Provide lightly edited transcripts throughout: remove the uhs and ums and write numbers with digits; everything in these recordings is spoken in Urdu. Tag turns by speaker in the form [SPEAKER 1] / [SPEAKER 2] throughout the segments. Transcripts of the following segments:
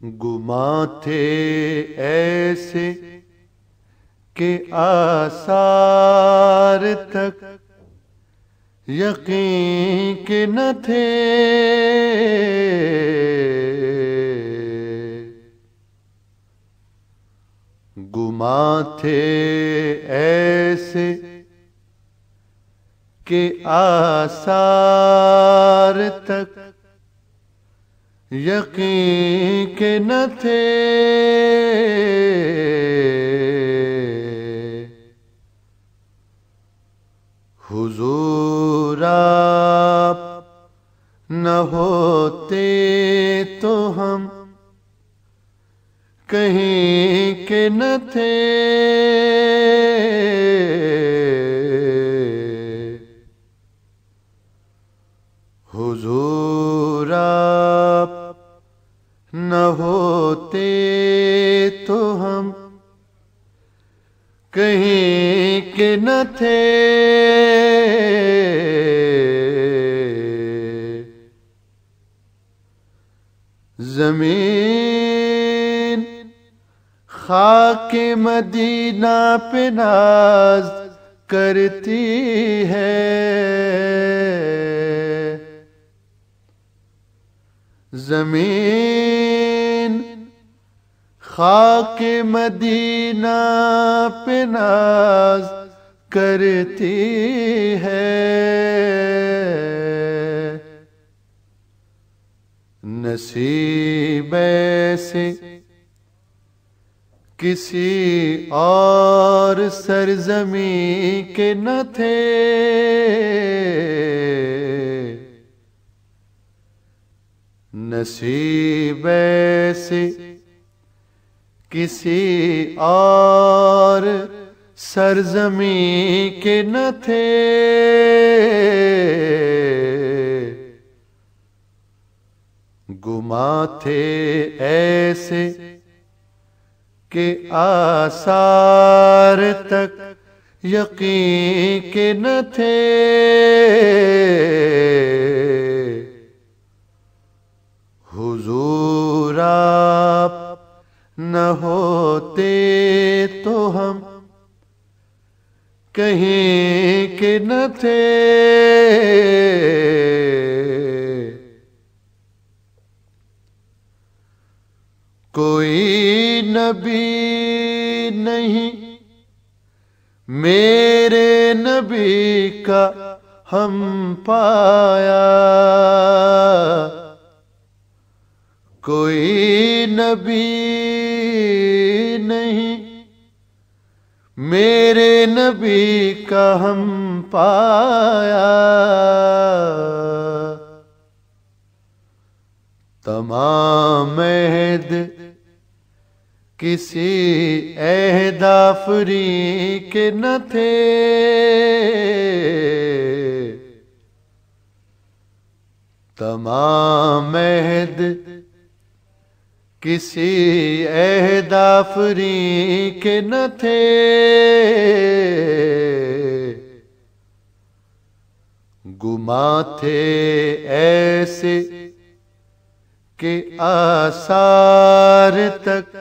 [SPEAKER 1] گماں تھے ایسے کہ آثار تک یقین کے نہ تھے، گماں تھے ایسے کہ آثار تک یقین کے نہ تھے، حضور آپ نہ ہوتے تو ہم کہیں کے نہ تھے، حضور آپ نہ ہوتے تو ہم کہیں کے نہ تھے، زمین خاک مدینہ پہ ناز کرتی ہے، زمین خاک مدینہ پہ ناز کرتی ہے، نصیب ایسے کسی اور سرزمین کے نہ تھے، نصیب ایسے کسی اور سرزمین کے نہ تھے، گماں تھے ایسے کہ آثار تک یقین کے نہ تھے، حضور آپ نہ ہوتے تو ہم کہیں کے نہ تھے، کوئی نبی نہیں میرے نبی کا ہم پایا، کوئی نبی نہیں میرے نبی کا ہم پایا، تمام عہد کسی عہد آفری کے نہ تھے، تمام عہد کسی عہد آفری کے نہ تھے، گماں تھے ایسے کہ آثار تک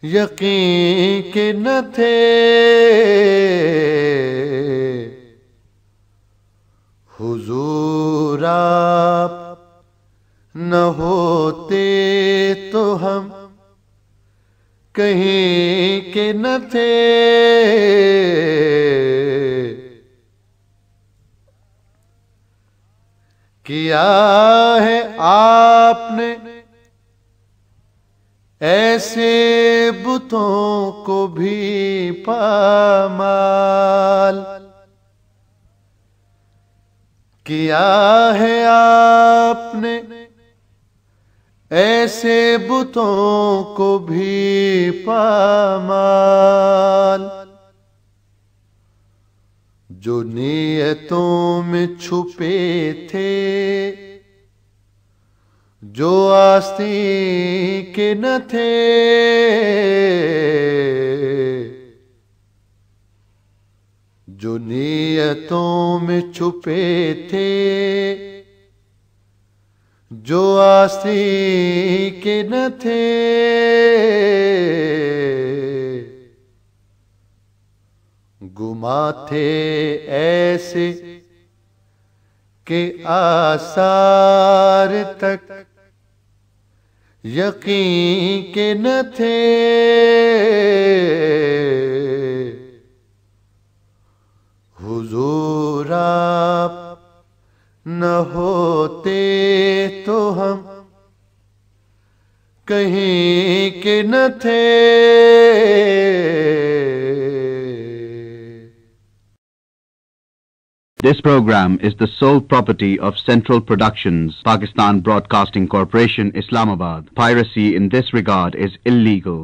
[SPEAKER 1] یقین کے نہ تھے، حضور آپ نہ ہوتے تو ہم کہیں کے نہ تھے، کیا ہے آپ نے ایسے بتوں کو بھی پامال، کیا ہے آپ نے ایسے بتوں کو بھی پامال، جو نیتوں میں چھپے تھے، جو آستین کے نہ تھے، جو نیتوں میں چھپے تھے، جو آسی کے نہ تھے گما تھے ایسے کہ آثار تک یقین کے نہ تھے حضور آپ نہ ہوتے تو ہم کہیں کے نہ تھے.
[SPEAKER 2] This program is the sole property of Central Productions, Pakistan Broadcasting Corporation, Islamabad. Piracy in this regard is illegal.